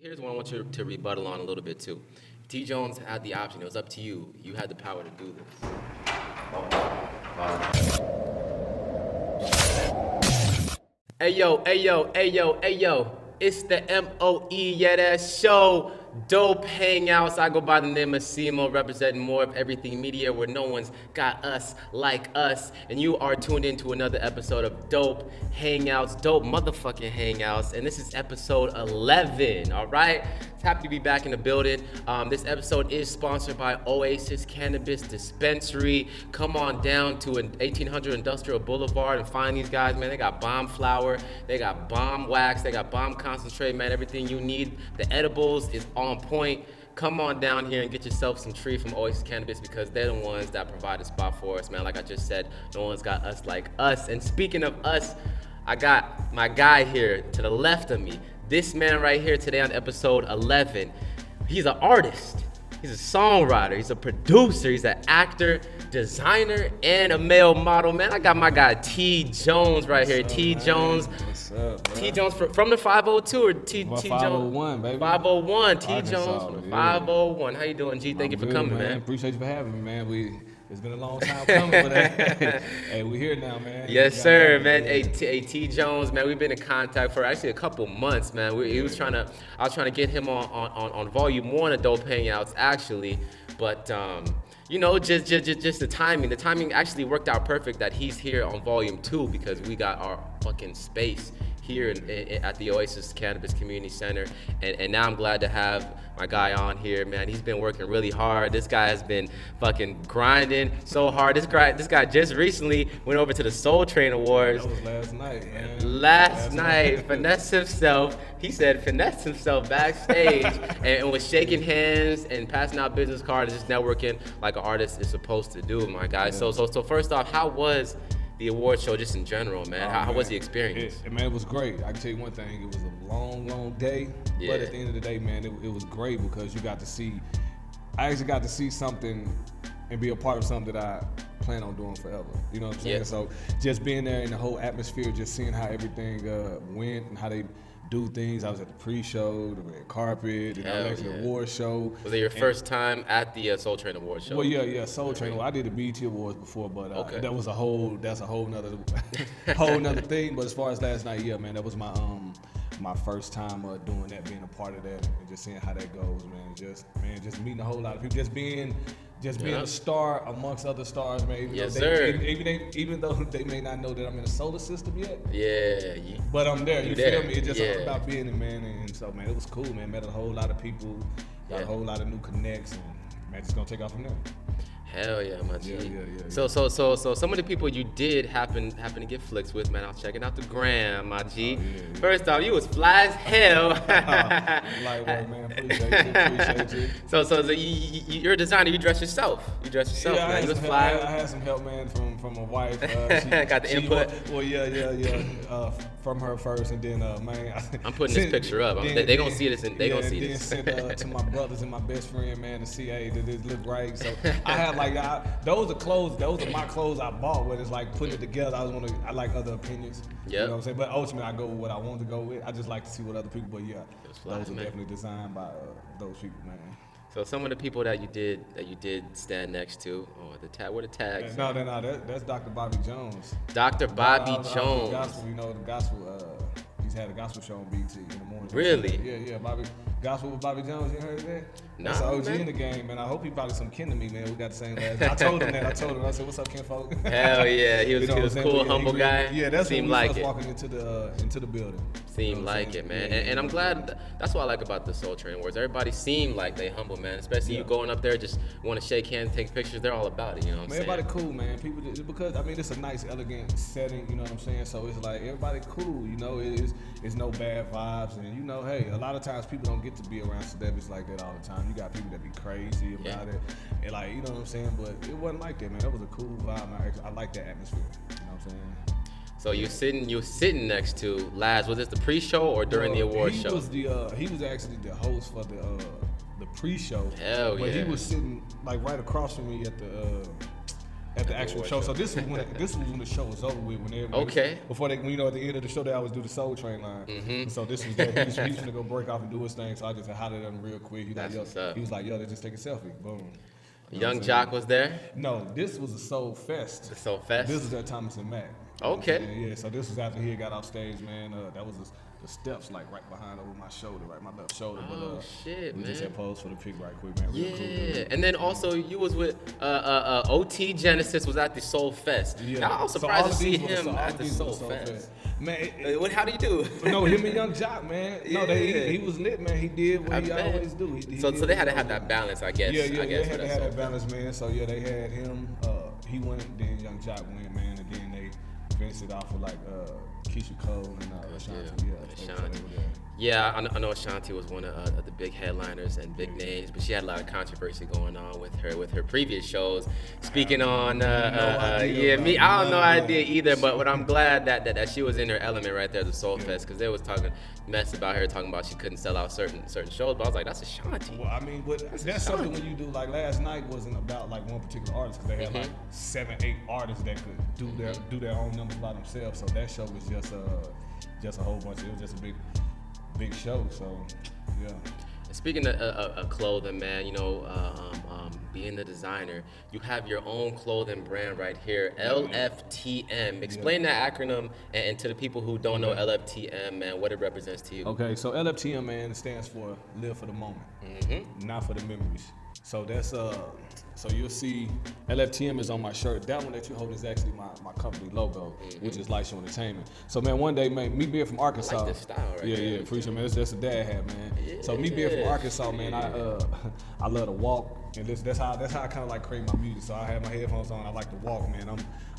Here's one I want you to rebuttal on a little bit too. T. Jones had the option. It was up to you. You had the power to do this. Hey yo, hey yo, hey yo, hey yo. It's the MOE, yeah, that show. Dope Hangouts. I go by the name of Simo, representing more of everything media where no one's got us like us. And you are tuned into another episode of Dope Hangouts, dope motherfucking Hangouts. And this is episode 11, all right? Happy to be back in the building. This episode is sponsored by Oasis Cannabis Dispensary. Come on down to 1800 Industrial Boulevard and find these guys, man. They got bomb flower, they got bomb wax, they got bomb concentrate, man. Everything you need. The edibles is on point. Come on down here and get yourself some tree from Oasis Cannabis because they're the ones that provide a spot for us, man. Like I just said, no one's got us like us. And speaking of us, I got my guy here to the left of me. This man right here today on episode 11, he's an artist, he's a songwriter, he's a producer, he's an actor, designer, and a male model. Man, I got my guy T. Jones right here. T. Jones. What's up, bro? T. Jones from the 502 or T. Well, T. 501, Jones? baby. 501. T. Arkansas, Jones from the yeah. 501. How you doing, G? Thank you for Good, coming, man. Appreciate you for having me, man. It's been a long time coming, but hey, we here now, man. Yes, sir, man. Hey, T. Jones, man, we've been in contact for actually a couple months, man. I was trying to get him on volume 1 of Dope Hangouts, actually, but you know, just the timing. The timing actually worked out perfect that he's here on volume 2 because we got our fucking space here at the Oasis Cannabis Community Center, and now I'm glad to have my guy on here, man. He's been working really hard. This guy has been fucking grinding so hard. This guy just recently went over to the Soul Train Awards. That was last night, man. Last night, finessed himself. He said finessed himself backstage and was shaking hands and passing out business cards, just networking like an artist is supposed to do, my guy. Yeah. So first off, how was the award show just in general, man? How was the experience? It was great. I can tell you one thing, it was a long day, Yeah. but at the end of the day, man, it was great because I actually got to see something and be a part of something that I plan on doing forever. You know what I'm saying? Yeah. So just being there in the whole atmosphere, just seeing how everything went and how they do things. I was at the pre-show, the red carpet, and I was at the award show. Was it your first time at the Soul Train Award show? Well, yeah, Soul Train. Well, I did the BET Awards before, but that's a whole nother whole nother thing. But as far as last night, yeah, man, that was my first time doing that, being a part of that, and just seeing how that goes, man. Just meeting a whole lot of people, just being a star amongst other stars, man. Even though they may not know that I'm in the solar system yet. Yeah. But I'm there. You there. feel me? It's just Yeah. about being it, man. And so, man, it was cool, man. Met a whole lot of people, got a whole lot of new connects, and man, just gonna take off from there. Hell yeah, my G. Yeah. So some of the people you did happen to get flicks with, man. I was checking out the gram, my G. Yeah. First off, you was fly as hell. Lightweight, man. Appreciate you. So you're a designer. You dress yourself. Yeah, man. You was I fly. had some help, man, from my wife. Got the input. Yeah. From her first, and then man. I'm putting this picture up. They gonna see this, and they gonna see then this. Sent to my brothers and my best friend, man, the CA. Did this look right? So I had those are my clothes I bought. But it's like putting it together. I like other opinions. Yep. You know what I'm saying? But ultimately, I go with what I want to go with. I just like to see what other people. But yeah, fly, those are man. definitely designed by those people, man. So some of the people that you did stand next to, where the tags? No, that's Dr. Bobby Jones. Dr. Bobby The Jones. gospel, the gospel. He's had a gospel show on BT in the morning. Really? Yeah. Gospel with Bobby Jones. You heard of that? Nah, That's an OG man. in the game, man. I hope he probably some kin to me, man. We got the same last name. I told him that. I said, "What's up, kinfolk?" Hell yeah, he was You know what I'm cool, saying? humble guy. Yeah, that's seemed when we like first it. walking into the building. Seemed You know what I'm like saying? it, man. Yeah, And I'm glad. That's what I like about the Soul Train Awards. Everybody seemed like they humble, man. Especially you going up there, just want to shake hands, take pictures. They're all about it. You know what I'm Man, saying? everybody cool, man. People because it's a nice, elegant setting. You know what I'm saying? So it's like everybody cool. You know, it's no bad vibes, and hey, a lot of times people don't get to be around celebrities like that all the time. You got people that be crazy about it, and like, you know what I'm saying? But it wasn't like that, man. That was a cool vibe. I like that atmosphere. You know what I'm saying? So you were sitting next to Laz. Was this the pre-show or during the award show? He was actually the host for the pre-show. Hell but yeah. he was sitting like right across from me at at the actual show. So this was when the show was over with. When before they, you know, at the end of the show, they always do the Soul Train line. And so this was that. He was gonna go break off and do his thing. So I just hollered at him real quick. He was like, yo, they just take a selfie. Boom. Young Jock was there? No, this was a Soul Fest. The Soul Fest? This was at Thomas and Mack. Okay. Yeah, so this was after he got off stage, man. That was the steps like right behind over my shoulder, right, my left shoulder. Shit, we man. just had posed for the pic right quick, man. Real cool. And then also you was with OT Genesis was at the Soul Fest. Yeah. I was surprised to see him at the Soul Fest. Man, how do you do? No, him and Young Jock, man. No, he was lit, man. He did what he always do. So they had to have that balance, I guess. Yeah, they had to have that balance, man. So yeah, they had him. He went, then Young Jock went, man, and then they finished it off with like Keisha Cole and Ashanti. Yeah, I know Ashanti was one of the big headliners and big names, but she had a lot of controversy going on with her previous shows. Speaking on, I don't know idea either, but I'm glad that she was in her element right there at the Soul Fest, because they was talking mess about her, talking about she couldn't sell out certain shows, but I was like, that's Ashanti. Well, I mean, that's something when you do, like last night wasn't about like one particular artist, because they had like 7, 8 artists that could do their own numbers by themselves, so that show was just a whole bunch. It was just a big show, so yeah. Speaking of clothing, man, you know, being the designer, you have your own clothing brand right here, LFTM. Explain that acronym and to the people who don't know LFTM, man, what it represents to you. Okay, so LFTM, man, stands for Live for the Moment, not for the memories. So that's so you'll see LFTM is on my shirt. That one that you hold is actually my company logo, which is Light Show Entertainment. So man, one day, man, me being from Arkansas. I like this style right Yeah, appreciate it, man. That's a dad hat, man. Yeah. So me being from Arkansas, man, I love to walk, and that's how I kind of like create my music. So I have my headphones on. I like to walk, man.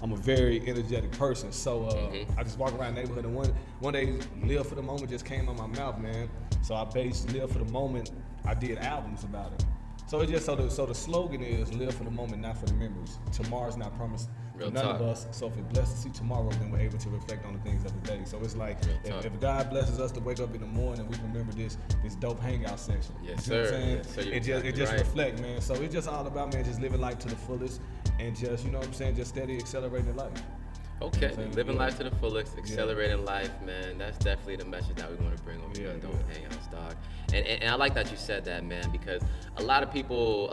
I'm a very energetic person. So I just walk around the neighborhood, and one day, Live for the Moment just came out my mouth, man. So I based Live for the Moment. I did albums about it. So it's just so the slogan is live for the moment, not for the memories. Tomorrow's not promised to none of us. So if we're blessed to see tomorrow, then we're able to reflect on the things of the day. So it's like if God blesses us to wake up in the morning, we remember this dope hangout session. Yes, you know sir. What I'm saying? It just right. reflect, man. So it's just all about, man, just living life to the fullest and just, you know what I'm saying, just steady accelerating life. Okay, living life to the fullest, accelerating life, man. That's definitely the message that we want to bring over here on Dope Hangouts, dog. And I like that you said that, man, because a lot of people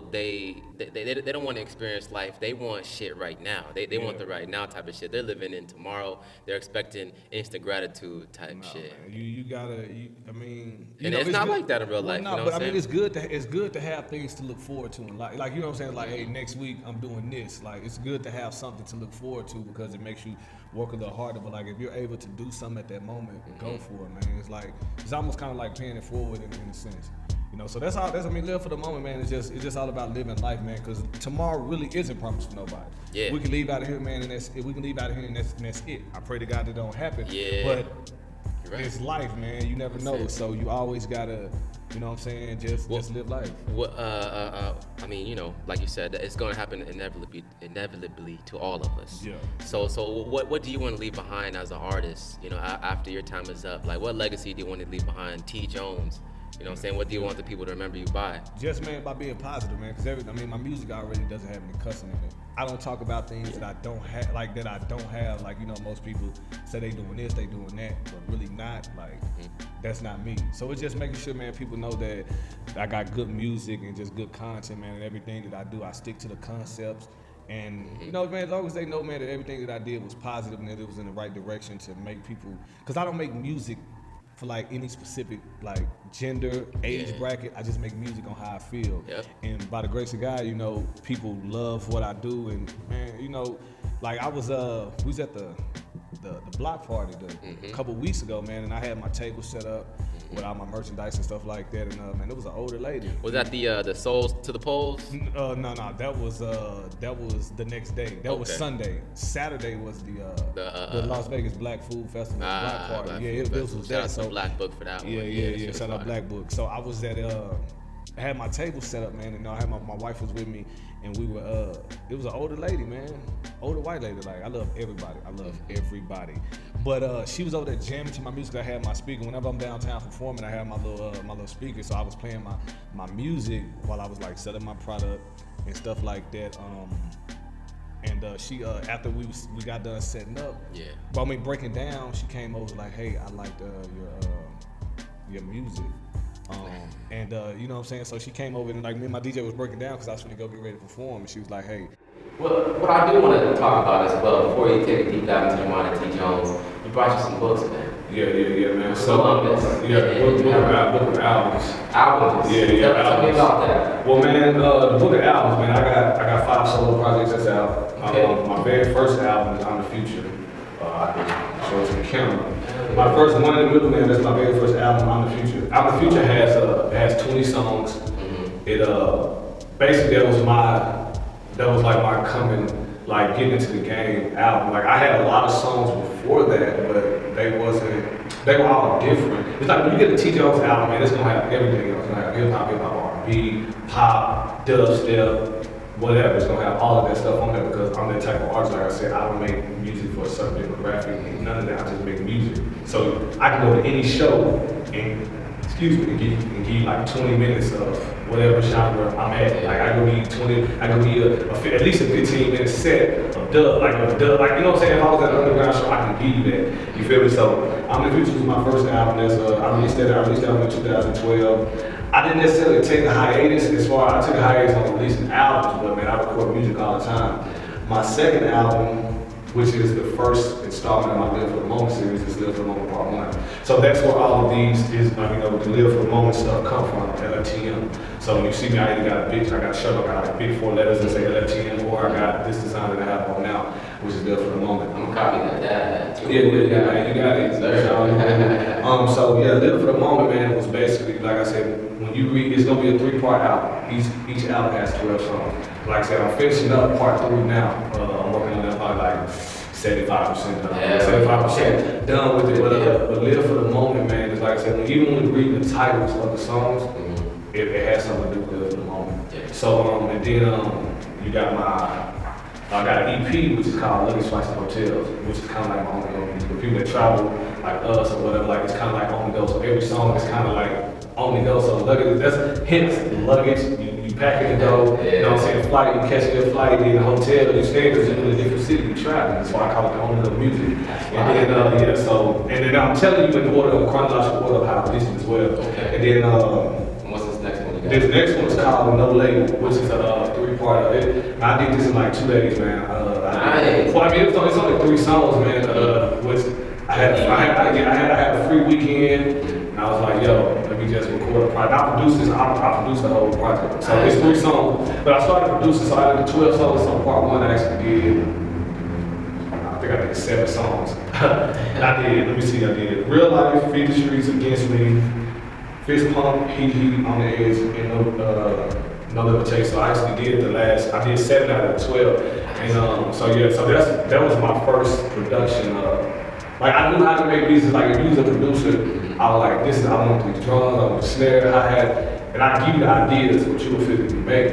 they don't want to experience life. They want shit right now. They want the right now type of shit. They're living in tomorrow. They're expecting instant gratitude type shit. Man, you gotta. I mean, and it's not like that in real life. No, you know but what I I'm mean, it's good to have things to look forward to in life. Like you know what I'm saying. Like, hey, next week I'm doing this. Like, it's good to have something to look forward to because it makes you work a little harder. But like, if you're able to do something at that moment, go for it, man. It's almost kind of like paying it forward in a sense. You know, so that's all. I mean, live for the moment, man. It's just all about living life, man. Because tomorrow really isn't promised for nobody. Yeah. We can leave out of here, man, and that's it. I pray to God that don't happen. Yeah. But it's life, man. You never know. So you always gotta, you know what I'm saying? Just live life. I mean, you know, like you said, it's gonna happen inevitably to all of us. Yeah. So what do you want to leave behind as an artist? You know, after your time is up, like what legacy do you want to leave behind? T. Jones. You know what I'm saying? What do you want the people to remember you by? Just, man, by being positive, man. Because my music already doesn't have any cussing in it. I don't talk about things that I don't have. Like, you know, most people say they doing this, they doing that, but really not. Like, that's not me. So it's just making sure, man, people know that I got good music and just good content, man. And everything that I do, I stick to the concepts. And, you know, man, as long as they know, man, that everything that I did was positive and that it was in the right direction to make people. Because I don't make music for like any specific like gender, age bracket. I just make music on how I feel. Yep. And by the grace of God, you know, people love what I do. And man, you know, like we was at the block party a couple weeks ago, man, and I had my table set up with all my merchandise and stuff like that. And man, it was an older lady. Was that the Souls to the Poles? No, that was the next day. That was Sunday. Saturday was the Las Vegas Black Food Festival block party. It was that. So Black Book for that one. Yeah. Shout out Black Book. So I was at I had my table set up, man, and I had my wife was with me, and we were it was an older lady, man, older white lady. Like, I love everybody. But she was over there jamming to my music. I had my speaker. Whenever I'm downtown performing, I have my little speaker. So I was playing my music while I was like selling my product and stuff like that. And she after we got done setting up, but I mean breaking down, she came over like, hey, I liked your music. And you know what I'm saying? So she came over and like me and my DJ was breaking down because I was going to go get ready to perform, and she was like, hey. Well, what I do want to talk about as well, before you take a deep dive into your mind, T. Jones, you brought you some books, man. Yeah, man. So, book of albums. Albums? Yeah. Tell me about that. Well, man, the book of albums, man, I got 5 solo projects that's out. Okay. My very first album is I'm the Future. I can show it to the camera. My first one in the middle, man, that's my very first album, I'm the Future. I'm the Future has 20 songs. Mm-hmm. It basically that was like my coming, like getting into the game album. Like I had a lot of songs before that, but they were all different. It's like when you get a T. Jones album, man, it's gonna have everything else. It's gonna have hip hop, R&B, pop, dubstep, whatever. It's gonna have all of that stuff on there because I'm that type of artist. Like I said, I don't make music for a certain demographic, and none of that. I just make music. So I can go to any show and give you like 20 minutes of whatever genre I'm at. Like I can be at least a 15-minute set of dub, like you know what I'm saying? If I was at an underground show, I can give you that. You feel me? So I'm the Future was my first album. I released that in 2012. I didn't necessarily take a hiatus I took a hiatus on releasing albums, but man, I record music all the time. My second album, which is the first installment of my Live for the Moment series, is Live for the Moment Part 1. So that's where all of these is, the Live for the Moment stuff come from, LFTM. So when you see me, I either got I got a shirt, I got like big 4 letters that say LFTM, or I got this design that I have on now, which is Live for the Moment. I'm copying that. Yeah, you got it. So yeah, Live for the Moment, man, was basically, like I said, when you read, it's gonna be a 3-part album. Each album has 12 songs. Like I said, I'm finishing up part 3 now. I'm working on that probably like 75% done. 75% done with it. But Live for the Moment, man, is like I said, even when you read the titles of the songs, it has something to do with Live for the Moment. Yeah. So and then you got I got an EP which is called Luggage Flights and Hotels, which is kind of like my own for people that travel like us or whatever. Like it's kind of like on the go. So every song is kind of like on the go. So luggage, that's hence luggage. You pack it and go. You know what I'm saying? Flight, you catch your flight in a hotel. You stay because you're in a different city. You traveling. That's why I call it the on the go music. And then I'm telling you in order, chronological order of how I released it as well. Okay. And then what's this next one? This next one is called No Label, which is a 3-part of it. I did this in like 2 days, man. Nice. Well, I mean, it's only 3 songs, man. Which I had a free weekend, and I was like, yo, let me just record a project. I produced the whole project. So it's 3 songs, but I started producing, so I did 12 songs on part 1. I actually did, I think I did 7 songs. I did Real Life, Feed the Streets, Against Me, Fist Pump, Heat on the Edge, and No Limitation. So I actually did I did 7 out of 12. And so that was my first production. Like I knew how to make beats. Like if you was a producer, I was like, I want these drums, I want the snare, hi-hat, and I give you the ideas what you will physically make.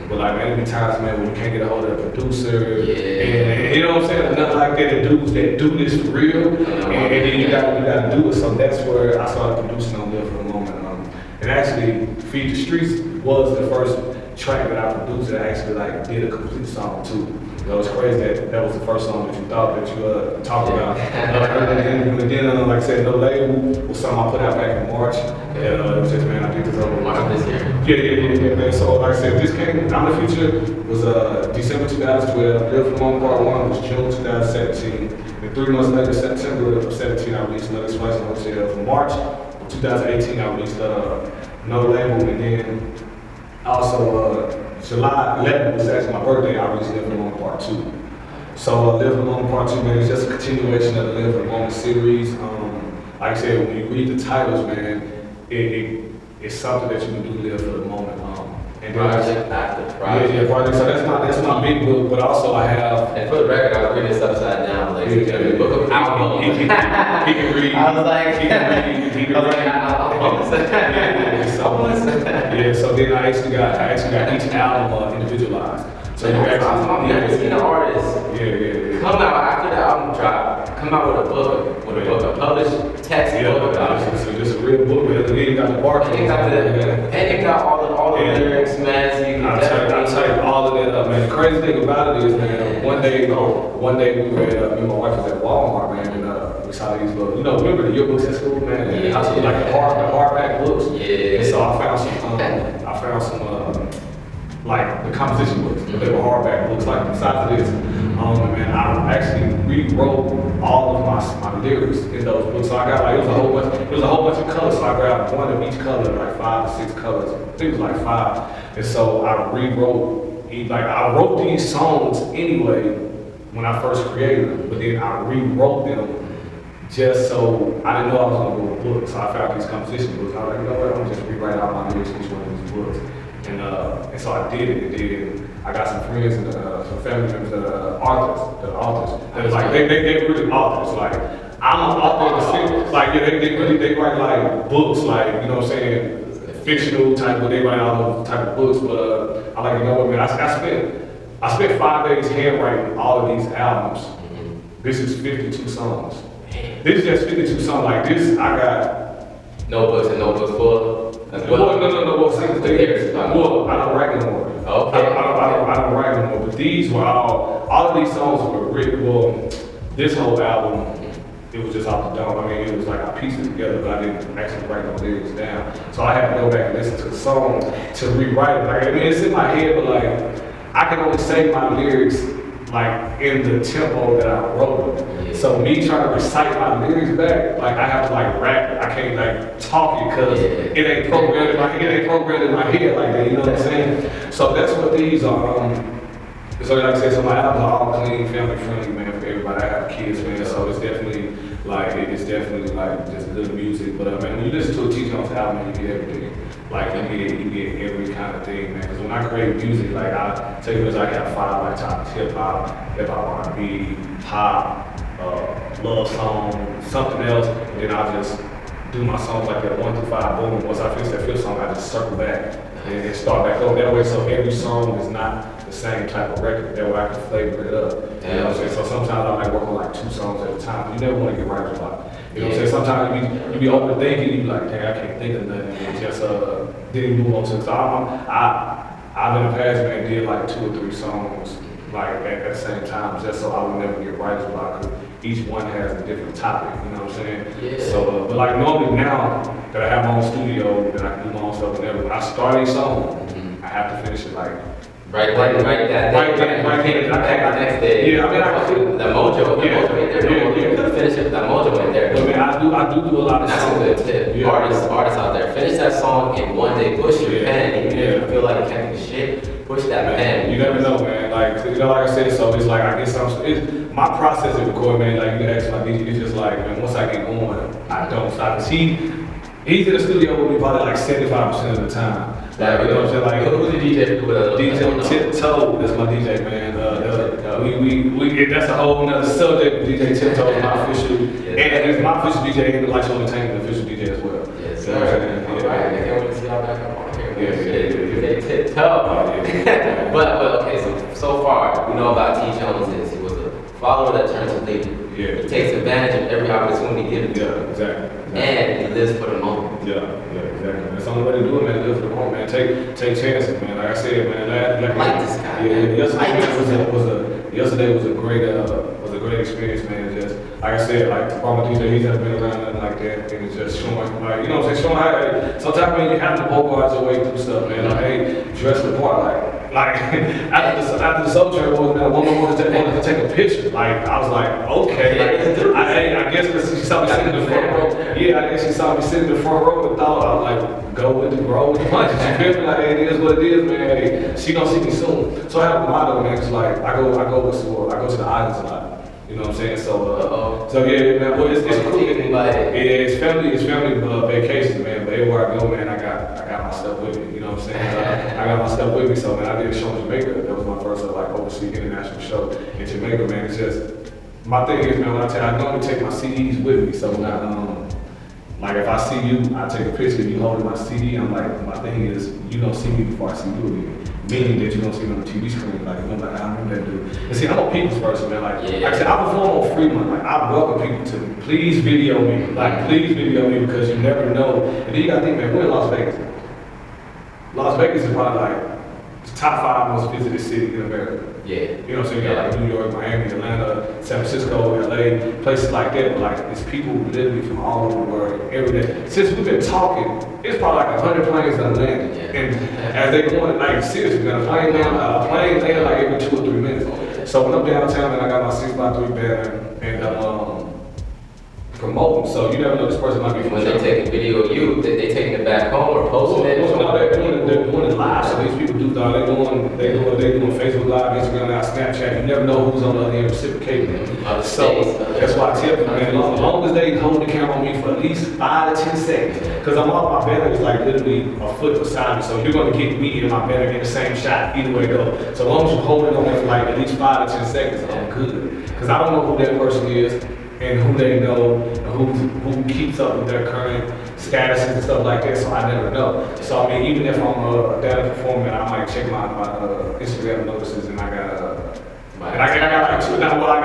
But like man, many times, man, when you can't get a hold of a producer, and you know what I'm saying, nothing like that, the dudes that do this for real, and then you gotta do it. So that's where I started producing on Live for the Moment. And actually, Feed the Streets was the first track that I produced that I actually like did a complete song too. You know, it's crazy that was the first song that you thought that you talked about. And then, like I said, No Label was something I put out back in March. And it was just, man, I did this over March this year. Yeah, man. So like I said, this came, I'm the Future was December 2012. Live for the Moment Part 1 was June 2017. And 3 months later, September of 17, I released Luggage Flights and Hotels. In March of 2018, I released No Label, and then also July 11th was actually my birthday. I released Live for the Moment Part 2. So Live for the Moment Part 2, man, it's just a continuation of the Live for the Moment series. Like I said, when you read the titles, man, it's something that you can do Live for the Moment. And project after project. Yeah, project. So that's my big book, but also I have. And for the record, I was reading this upside down, like book of albums. He can read. I was like, he can read. He can read. So then I actually got each album individualized. So you actually. I've never seen an artist. Yeah. Come out after the album drop. Come out with a book, a published textbook. It's a real book, man. It got the barcode. And it got all the lyrics, man. So you can I'll type all of that up, man. The crazy thing about it is, man, one day we were at, me and my wife was at Walmart, man, and we saw these little, remember the yearbooks at school, man? And I saw like the hardback books. Yeah. And so I found some, like the composition books, but they were hardback books, like the size of this. Man, I actually rewrote all of my lyrics in those books. So I got it was a whole bunch of colors. So I grabbed one of each color, like 5 or 6 colors. I think it was like 5. And so I wrote these songs anyway when I first created them, but then I rewrote them just so I didn't know I was gonna go with books. So I found these composition books. I was like, you know what, I'm gonna just rewrite out my lyrics in each one of these books. And so I did it. I got some friends and some family members that are authors. That like they really authors. Like I'm an author in the sense, like they write like books, like you know what I'm saying, fictional type, but they write all those type of books. But I like, you know what, man, I spent 5 days handwriting all of these albums. This is 52 songs. This is just 52 songs. Like this, I got notebooks and notebooks full. No. See, the thing is, I don't write no more. Okay. I don't write no more. But these were all of these songs were written. Well, this whole album, it was just off the dome. I mean, it was like I pieced it together, but I didn't actually write no lyrics down. So I had to go back and listen to the song to rewrite it. Like, I mean, it's in my head, but like, I can only say my lyrics like in the tempo that I wrote them. Yeah. So me trying to recite my lyrics back, like I have to like rap. I can't like talk it because it ain't programmed in my head like that. You know what I'm saying? So that's what these are. So like I said, so my albums are all clean, family friendly, man, for everybody. I have kids, man, so it's definitely like just good music. But man, when you listen to a T. Jones album, you get everything. Like you get every kind of thing, man. Because when I create music, like I tell you this, I got 5 like topics: hip hop, R&B, pop, love song, something else. And then I just do my songs like that 1 through 5. Boom. Once I finish that 5th song, I just circle back and start back over that way. So every song is not the same type of record. That way I can flavor it up. You know what I'm saying? So sometimes I might work on like 2 songs at a time. You never want to get writer's block. You know what I'm saying? Sometimes you be overthinking, you be like, dang, I can't think of nothing. And just then you move on to it. So I've in the past, man, did like 2 or 3 songs like at the same time, just so I would never get writer's block. Each one has a different topic, you know what I'm saying? Yeah. So, but like normally now that I have my own studio, that I can do my own stuff, whenever when I start a song, I have to finish it like right that next day. Yeah, I mean, I could. The mojo ain't there. You could finish it with that mojo in there. But man, I do a lot of that's songs. That's a good tip. Yeah. Artists out there, finish that song in one day. Push your pen, even if you feel like you can't do shit. Push that pen. You never know, man. Like like I said, so it's like I get some. My process of recording, man. Like you can ask my DJ, it's just like, man, once I get going, I don't stop. He's in the studio with me probably like 75% of the time. Like, you know what I'm saying? Like, who's the DJ with DJ Tiptoe, that's my DJ, man. We that's a whole nother subject. DJ Tiptoe is my official, and he's my official DJ, and the Lights On Entertainment official DJ as well. Yes, sir. Alright, I can't wait to see y'all back up on here. DJ Tiptoe. But okay, so far we know about T. Jones is he was a follower that turns to leader. Yeah. He takes advantage of every opportunity given. Yeah, exactly. And he lives for the moment. Yeah, exactly. That's the only way to do it, man. Live for the moment, man. Take chances, man. Like I said, man. Like this guy. Yesterday was a great experience, man. Just like I said, like the former DJ, he's never been around nothing like that, and it's just showing, like you know what I'm saying, showing how sometimes man, you have to vocalize your way through stuff, man. Like, hey, dress the part, like after the Soul Train was, man, one wanted to take a picture. Like I was like, okay, I guess because she saw me sitting in the front row. Yeah, I guess she saw me sitting in the front row and thought I was like, roll with the punches. You feel me? Like, hey, it is what it is, man. Hey, she gonna see me soon. So I have a motto, man. It's like I go to the islands a lot. You know what I'm saying? So yeah, man. Well, it's cool. It's family vacations, man. But everywhere I go, man, I got my stuff with me. You know what I'm saying? I got my stuff with me. So man, I did a show in Jamaica. That was my first like overseas international show in Jamaica, man. It's just my thing is, man. When I normally take my CDs with me. So when like if I see you, I take a picture of you holding my CD. I'm like, my thing is, you don't see me before I see you again. meaning that you're gonna see it on the TV screen. Like, you know, like, I remember that dude. And see, I'm a people's person, man. Like I said, I perform on Fremont. Like, I welcome people to please video me. Like, please video me because you never know. And then you gotta think, man, we're in Las Vegas. Las Vegas is probably like the top 5 most visited city in America. Yeah. You know what I'm saying? You got like New York, Miami, Atlanta, San Francisco, LA, places like that. But like, it's people literally from all over the world every day. Since we've been talking, it's probably like 100 planes that landed. Yeah. And as they going, like seriously, man, a plane land like every 2 or 3 minutes. So when I'm downtown and I got my 6x3 banner and I'm promoting, so you never know this person might be. When they take a video of you, they taking it back home or posting it? No, they're doing it live. So these people do, dog. They doing Facebook Live, Instagram Live, Snapchat. You never know who's on the other end reciprocating it. So that's why I tell people, man, as long as they hold the camera on me for at least 5 to 10 seconds, because I'm off my banner is like literally a foot beside me. So you're gonna get me and my banner in the same shot either way it goes. So as long as you hold it on me for like at least 5 to 10 seconds, I'm good. Because I don't know who that person is and who they know, and who keeps up with their current statuses and stuff like that, so I never know. So I mean, even if I'm a data performer, I might check my Instagram notices and I got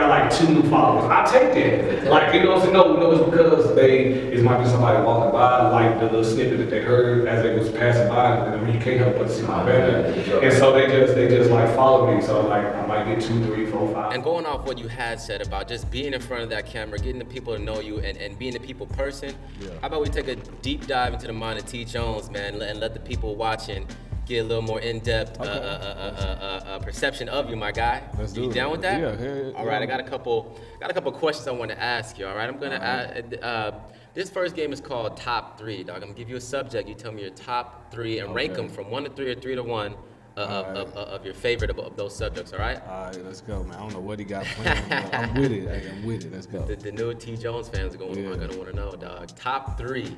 like 2 new followers. I take that. Like, you know what I'm saying? No, it's because it might be somebody walking by, like the little snippet that they heard as they was passing by, and I mean, you can't help but see my banner. And so they just like follow me. So like, I might get 2, 3, 4, 5. And going off what you had said about just being in front of that camera, getting the people to know you and being a people person, how about we take a deep dive into the mind of T. Jones, man, and let the people watching get a little more in-depth perception of you, my guy. Let's do it. You down with that? Yeah. All right, I got a couple questions I want to ask you. All right, I'm gonna add. This first game is called Top 3, dog. I'm gonna give you a subject. You tell me your top 3 and rank them from 1 to 3 or 3 to 1 of your favorite of those subjects. All right. All right, let's go, man. I don't know what he got planned, but I'm with it. I'm with it. Let's go. The new T. Jones fans are gonna want to know, dog. Top 3.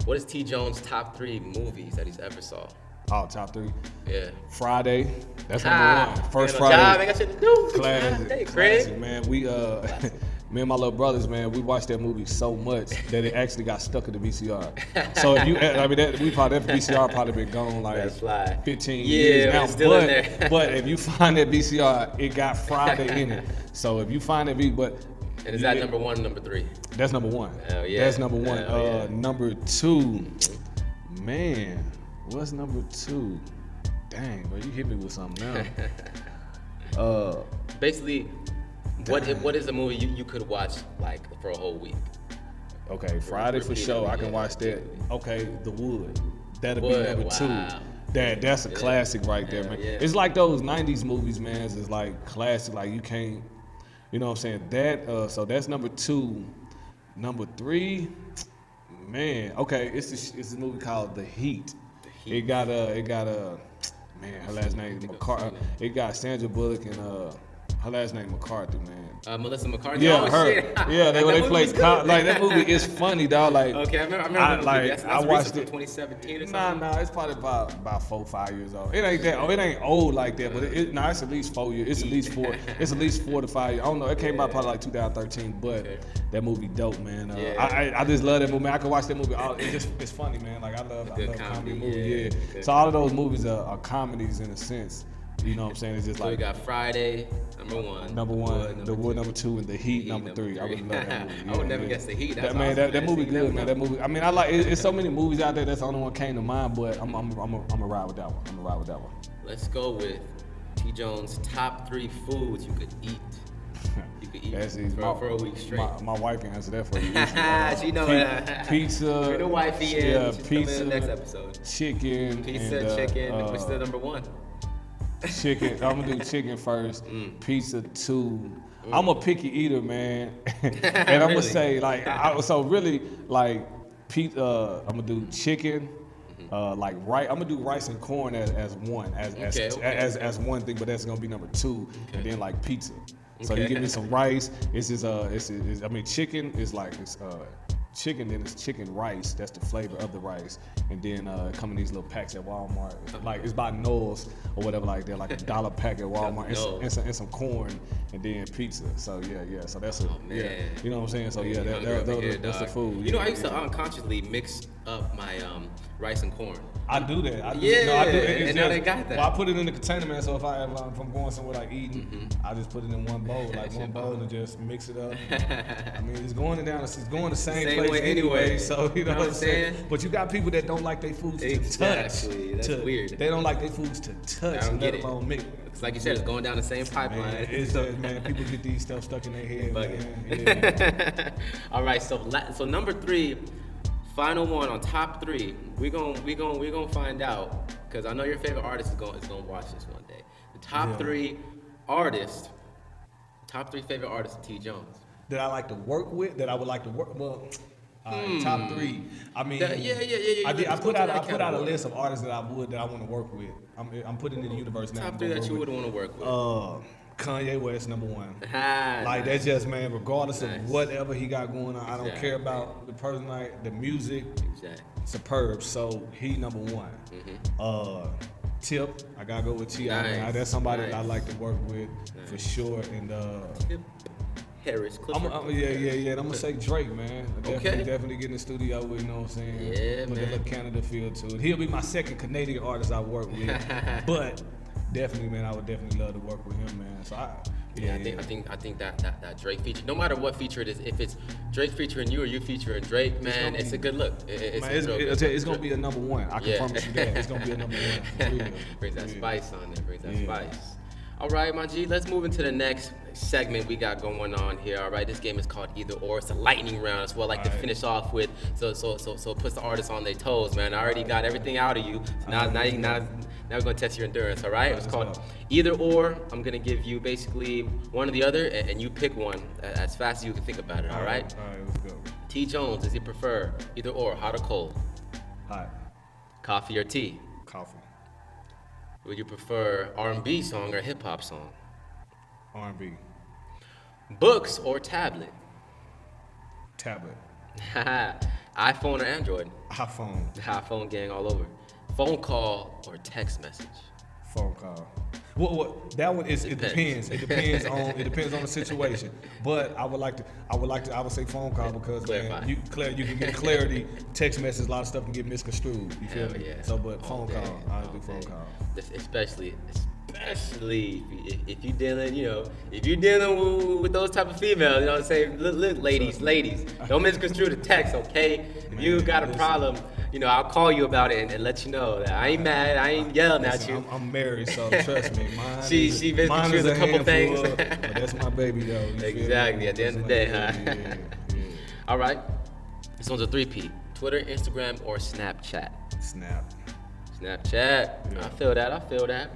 What is T. Jones' top 3 movies that he's ever saw? Oh, top 3. Yeah. Friday. That's number 1. First Friday. I got shit to do. Classic, man. We me and my little brothers, man, we watched that movie so much that it actually got stuck in the VCR. So if you, I mean, that VCR probably been gone like 15 years now. Still in there. But if you find that VCR, it got Friday in it. So if you find it, and is that number 1, number 3? That's number 1. Hell yeah. That's number 1. Number 2, man. What's number 2? Dang, bro, you hit me with something now. Basically, what is a movie you could watch like for a whole week? Okay, Friday for sure. I can watch that. Okay, The Wood. That'll be number 2. That's a classic right there, man. Yeah. It's like those 90s movies, man. It's like classic. Like you can't, you know what I'm saying? That. So that's number 2. Number 3, man. Okay, it's a movie called The Heat. It got man, her last name McCarthy. It got Sandra Bullock and her last name McCarthy, man. Melissa McCarthy. Yeah, her. Shit. Yeah, they play like that movie is funny, dog. Like okay, I remember that movie. That's I watched it 2017 or something. Nah, it's probably about 4 or 5 years old. It ain't that. It ain't old like that, but it's at least 4 years. It's at least 4. It's at least 4 to 5 years. I don't know. It came out probably like 2013, but that movie dope, man. I just love that movie. I can watch that movie. It's funny, man. Like I love comedy movies. Yeah. So all of those movies are comedies in a sense. You know what I'm saying? It's just so like. we got Friday, number 1. Number 1, The Wood, number 2, and The Heat, number 3. I really love that movie. I would never guess The Heat. That's man, that movie good, man. That movie. I mean, I like. It's so many movies out there. That's the only one came to mind. But I'm a ride with that one. Let's go with T. Jones' top 3 foods you could eat. You could eat for a week straight. My wife can answer that for you. She know that. Pizza. You're the wifey. Yeah, pizza. In the next episode. Chicken. Chicken. What's the number 1? Chicken. I'm gonna do chicken first. Pizza 2. I'm a picky eater, man, and I'm gonna say like I'm gonna do chicken, like rice. I'm gonna do rice and corn as one as one thing, but that's gonna be number 2, and then like pizza. So you give me some rice. I mean, chicken is like chicken, then it's chicken rice. That's the flavor of the rice. And then come in these little packs at Walmart. Like it's by Knowles or whatever like that, like $1 pack at Walmart. And some corn and then pizza. So yeah. So that's you know what I'm saying? So that's the food. You know, I used to unconsciously mix up my rice and corn. I do that. I do Yeah, no, I do. and now they got that. Well, I put it in the container, man. So if I'm going somewhere like eating, I just put it in one bowl, and just mix it up. I mean, it's going the same place way anyway. So you know what I'm saying. But you got people that don't like their foods to touch. That's weird. They don't like their foods to touch. I don't get let alone mix. It's like you said, it's going down the same pipeline. Man, it's just, man, people get these stuff stuck in their head. Man. Yeah. All right, so number 3. Final one on top 3. We gonna find out, because I know your favorite artist is gonna watch this one day. The top 3 artists, top 3 favorite artists of T. Jones. That I like to work with. That I would like to work. Well, top 3. I mean, I put out a list of artists that I want to work with. I'm putting it in the universe now. Top 3 that you would want to work with. Kanye West, number 1. Like that's just, man, regardless of whatever he got going on, I don't care about the person, like the music. Exactly. Superb. So he number 1. Tip, I gotta go with T.I. Nice. That's somebody that I like to work with for sure. And Tip Harris, Clifford. And I'm gonna say Drake, man. Definitely get in the studio with, you know what I'm saying? Yeah, Put man. that little Canada feel to it. He'll be my second Canadian artist I work with, but definitely, man, I would definitely love to work with him, man. So I think that Drake feature, no matter what feature it is, if it's Drake featuring you or you featuring Drake, man, it's a good look. It's gonna be a number 1. I can promise you that. It's gonna be a number 1. Brings that spice on there. Brings that spice. All right, my G, let's move into the next segment we got going on here. All right, this game is called Either Or. It's a lightning round. It's what I like to finish off with. So it puts the artists on their toes, man. I already got everything out of you. So now we're gonna test your endurance. All right? It's called Either Or. I'm gonna give you basically one or the other, and you pick one as fast as you can think about it. All right? All right, let's go. T. Jones, does he prefer either or, hot or cold? Hot. Coffee or tea? Coffee. Would you prefer R&B song or hip hop song? R&B. Books or tablet? Tablet. iPhone or Android? iPhone. iPhone gang all over. Phone call or text message? Phone call. Well, that one is. It depends. It depends on the situation. But I would say phone call because man, you can get clarity. Text message, a lot of stuff can get misconstrued. You feel me? Yeah. So, but phone call, I do phone call. Especially if you're dealing with those type of females, you know what I'm saying? Look, ladies, don't misconstrue the text, okay? If you got a problem, I'll call you about it and let you know that I ain't mad, I ain't yelling at you. I'm married, so trust me. She misconstrues a couple things. But that's my baby, though. Exactly. At the end of the day, huh? Yeah. All right. This one's a 3P. Twitter, Instagram, or Snapchat? Snapchat. Yeah. I feel that. Yeah.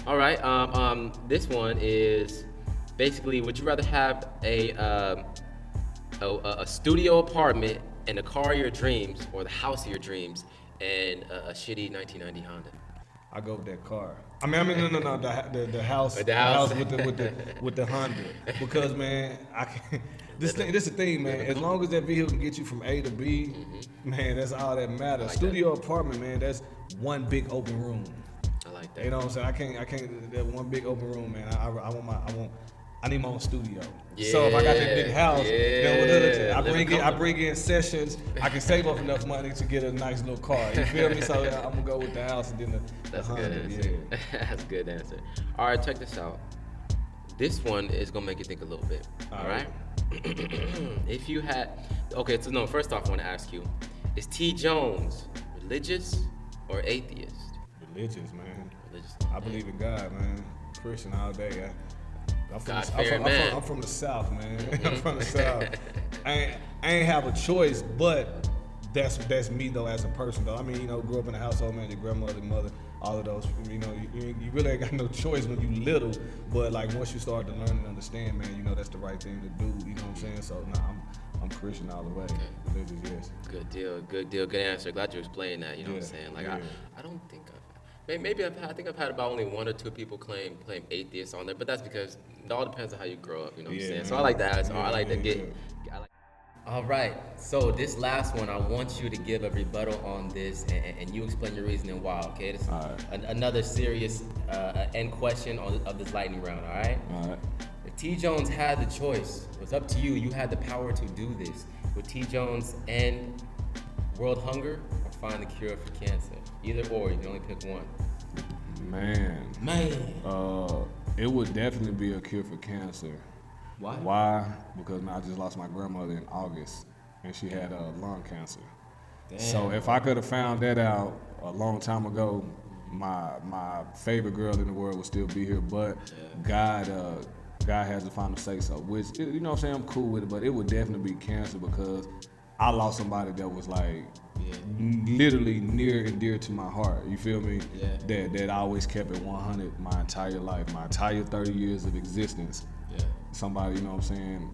All right. This one is basically: would you rather have a studio apartment and the car of your dreams, or the house of your dreams and a shitty 1990 Honda? I go with that car. No, the house. The house with the Honda, because man, I can. This is the thing, man. As long as that vehicle can get you from A to B, man, that's all that matters. Like studio apartment, man, that's one big open room. I like that. You know what I'm saying? I can't. That one big open room, man. I need my own studio. Yeah, so if I got that big house, then I bring in sessions. I can save up enough money to get a nice little car. You feel me? So I'm gonna go with the house and then the Honda. Good answer. Yeah. That's a good answer. All right, check this out. This one is gonna make you think a little bit. All right. If you had, first off, I want to ask you: is T. Jones religious or atheist? Religious, man. Religious. I believe in God, man. Christian all day. I'm from the South, man. I'm from the South. I ain't have a choice, but that's me though as a person though. I mean, grew up in a household, man. Your grandmother, mother, all of those. You really ain't got no choice when you little, but like once you start to learn and understand, man, that's the right thing to do. You know what I'm saying? So I'm Christian all the way. Okay. Religious, yes. Good deal, good answer. Glad you explained that. You know what I'm saying? Like I don't think I think I've had about only 1 or 2 people claim atheist on there, but that's because it all depends on how you grow up. You know what I'm saying? So I like that. So I like to get. All right. So this last one, I want you to give a rebuttal on this, and you explain your reasoning why. Okay. This is another serious end question of this lightning round. All right. All right. If T. Jones had the choice, it was up to you. You had the power to do this. Would T. Jones end World hunger or find the cure for cancer? Either or, you can only pick one. Man. It would definitely be a cure for cancer. Why? Why? Because I just lost my grandmother in August, and she had lung cancer. Damn. So if I could have found that out a long time ago, my favorite girl in the world would still be here. But God has the final say so. Which, you know what I'm saying, I'm cool with it, but it would definitely be cancer because I lost somebody that was like literally near and dear to my heart. You feel me? Yeah. That I always kept it 100 my entire life, my entire 30 years of existence. Yeah. Somebody, you know what I'm saying,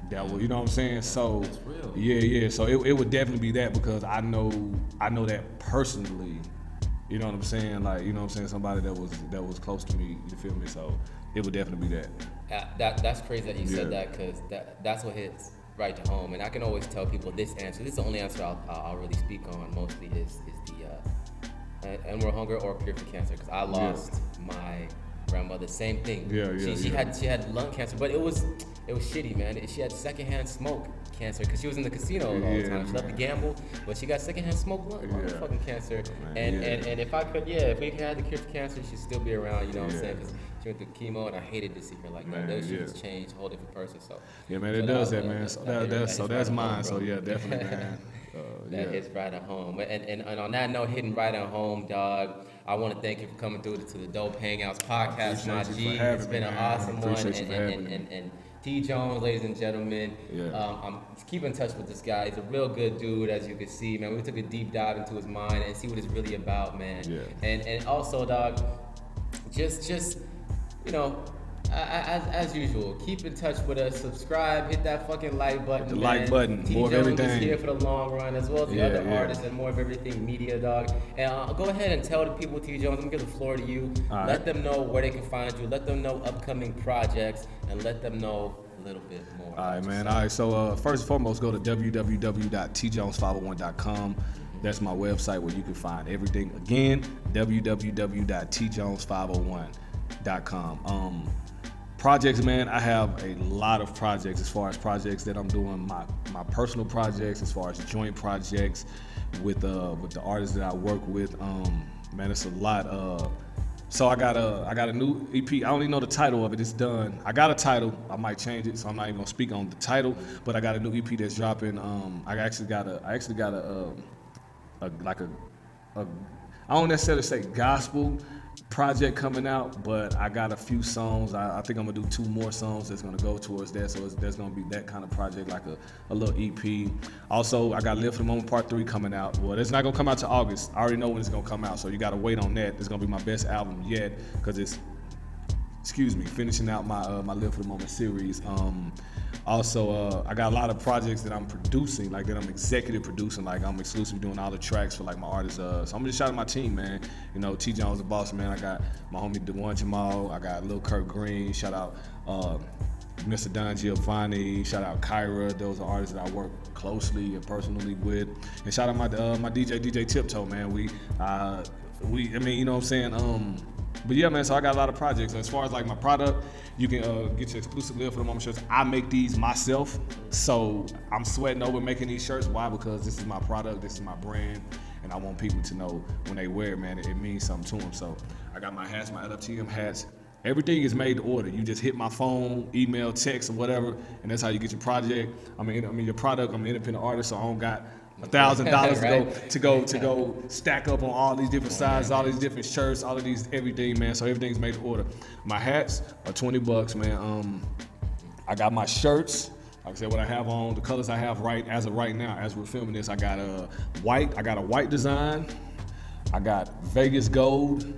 that was, you know what I'm saying? So that's real. Yeah. So it would definitely be that because I know that personally. You know what I'm saying? Like, you know what I'm saying, somebody that was close to me, you feel me? So it would definitely be that. That's crazy that you said that because that's what hits right to home. And I can always tell people this answer. This is the only answer I'll really speak on mostly is the and world hunger or cure for cancer because I lost my grandmother. Same thing. She had lung cancer, but it was shitty, man. She had secondhand smoke cancer because she was in the casino all the time. She loved to gamble, but she got secondhand smoke fucking cancer. And if I could, if we had the cure for cancer, she'd still be around. You know what I'm saying? Because she went through chemo, and I hated to see her like that. Those shit changed, a whole different person. So man, it does that, man. So that's mine. So definitely, man. That hits right at home. And on that note, hitting right at home, dog, I want to thank you for coming through to the Dope Hangouts podcast, my G. It's been an awesome one. And T. Jones, ladies and gentlemen, I'm keeping in touch with this guy. He's a real good dude, as you can see, man. We took a deep dive into his mind and see what it's really about, man. And also, dog, just you know, as usual, keep in touch with us. Subscribe, hit that fucking like button. The like button, more of everything. Is here for the long run, as well as the other artists and more of everything media, dog. And go ahead and tell the people, T. Jones, I'm gonna give the floor to you. Let them know where they can find you. Let them know upcoming projects, and let them know a little bit more. All right, man. All right. So first and foremost, go to www.tjones501.com. That's my website where you can find everything. Again, www.tjones501.com. Projects, man, I have a lot of projects as far as projects that I'm doing, my personal projects, as far as joint projects with the artists that I work with. Man, it's a lot. So I got a new EP. I don't even know the title of it. It's done. I got a title. I might change it, so I'm not even gonna speak on the title. But I got a new EP that's dropping. I actually got a I don't necessarily say gospel project coming out, but I got a few songs. I think I'm gonna do 2 more songs that's gonna go towards that. So there's gonna be that kind of project, like a little EP. Also, I got Live for the Moment Part 3 coming out. Well, it's not gonna come out till August. I already know when it's gonna come out, so you gotta wait on that. It's gonna be my best album yet, because it's, finishing out my Live for the Moment series. Also, I got a lot of projects that I'm producing, like that I'm executive producing, like I'm exclusively doing all the tracks for like my artists. So I'm just shouting out my team, man. You know, T. Jones, the boss, man. I got my homie DeJuan Jamal. I got Lil Kurt Green. Shout out Mr. Don Giovanni. Shout out Kyra. Those are artists that I work closely and personally with. And shout out my DJ Tiptoe, man. We, I mean, you know what I'm saying? But yeah, man, so I got a lot of projects. As far as like my product, you can get your exclusive Live for the Moment shirts. I make these myself, so I'm sweating over making these shirts. Why? Because this is my product, this is my brand, and I want people to know when they wear it, man, it means something to them. So I got my hats, my LFTM hats. Everything is made to order. You just hit my phone, email, text, or whatever, and that's how you get your project. I mean your product. I'm an independent artist, so I don't got $1,000 to go stack up on all these different sizes, all these different shirts, all of these everything, man. So everything's made to order. My hats are $20, man. I got my shirts. Like I said, what I have on, the colors I have as of right now, as we're filming this, I got a white design. I got Vegas gold,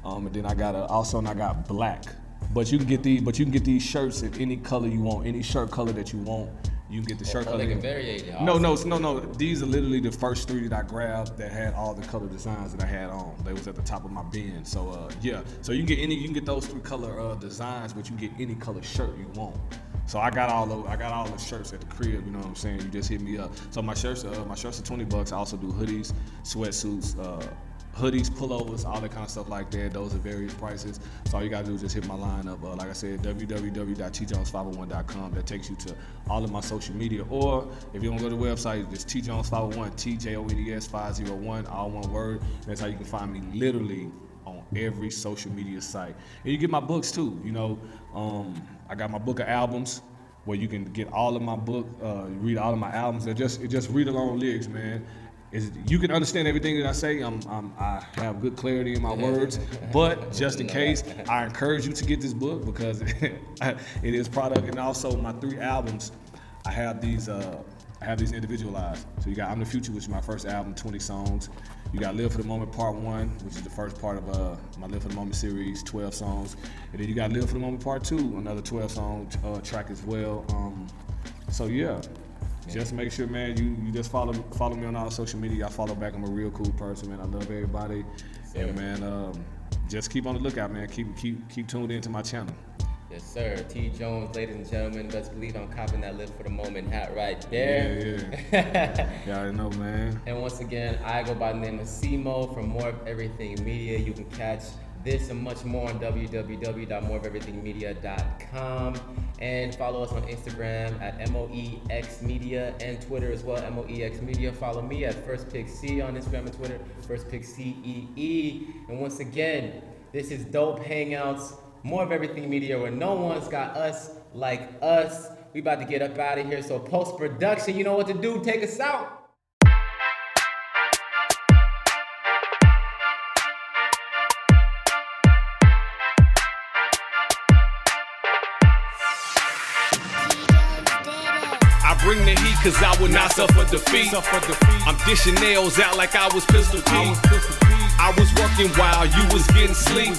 and then I got black. But you can get these shirts in any color you want, any shirt color that you want. You can get the shirt color. They can vary it. No. These are literally the first 3 that I grabbed that had all the color designs that I had on. They was at the top of my bin. So So you can get those 3 color designs, but you can get any color shirt you want. So I got all the shirts at the crib. You know what I'm saying? You just hit me up. So my shirts are $20. I also do hoodies, sweatsuits, hoodies, pullovers, all that kind of stuff like that. Those are various prices. So all you gotta do is just hit my line up. Like I said, www.tjones501.com. That takes you to all of my social media. Or if you don't go to the website, just tjones501, TJONES501, all one word. That's how you can find me literally on every social media site. And you get my books too. You know, I got my book of albums where you can get all of my book, read all of my albums. And just read along lyrics, man. You can understand everything that I say. I have good clarity in my words, but just in case, I encourage you to get this book because it is product. And also my 3 albums, I have these individualized. So you got I'm the Future, which is my first album, 20 songs. You got Live for the Moment Part 1, which is the first part of my Live for the Moment series, 12 songs. And then you got Live for the Moment Part 2, another 12-song track as well. So yeah. Just make sure, man, you just follow me on all social media. I follow back. I'm a real cool person, man. I love everybody. Yes, and man, just keep on the lookout, man. Keep tuned into my channel. Yes, sir. T. Jones, ladies and gentlemen. Best believe I'm copping that Live for the Moment hat right there. Yeah. Yeah, I know, man. And once again, I go by the name of Simo from More of Everything Media. You can catch this and much more on www.moreofeverythingmedia.com. And follow us on Instagram at MOEXmedia and Twitter as well, MOEXmedia. Follow me at FirstPickC on Instagram and Twitter, FirstPickCEE. And once again, this is Dope Hangouts, More of Everything Media, where no one's got us like us. We about to get up out of here, so post-production, you know what to do. Take us out. Bring the heat, cause I will not suffer defeat. I'm dishing nails out like I was Pistol P. I was working while you was getting sleep.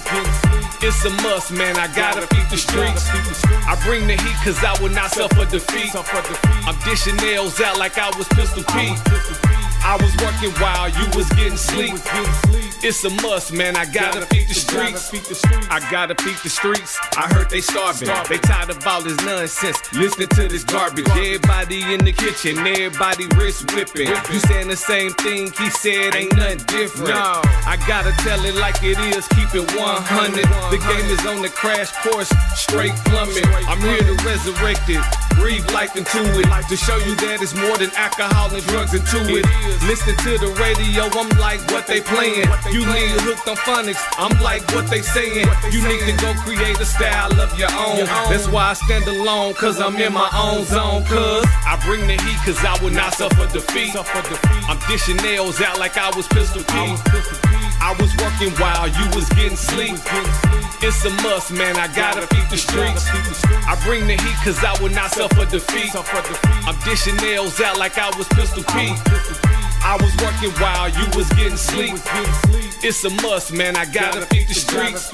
It's a must, man, I gotta beat the streets. I bring the heat, cause I will not suffer defeat. I'm dishing nails out like I was Pistol P. I was working while you was getting sleep. It's a must, man, I gotta beat the streets. I gotta beat the streets. I heard they starving. They tired of all this nonsense, listening to this garbage. Everybody in the kitchen, everybody wrist whipping. You saying the same thing he said, ain't nothing different. No, I gotta tell it like it is, keep it 100. The game is on the crash course, straight plumbing. I'm here to resurrect it, breathe life into it, to show you that it's more than alcohol and drugs into it. Listen to the radio, I'm like what they playing. You need hooked on phonics, I'm like what they saying. You need to go create a style of your own. That's why I stand alone, cause I'm in my own zone. Cause I bring the heat, cause I will not suffer defeat. I'm dishing nails out like I was Pistol P. I was working while you was getting sleep. It's a must, man, I gotta beat the streets. I bring the heat, cause I will not suffer defeat. I'm dishing nails out like I was Pistol P. I was working while you was getting sleep. It's a must, man, I gotta beat the streets.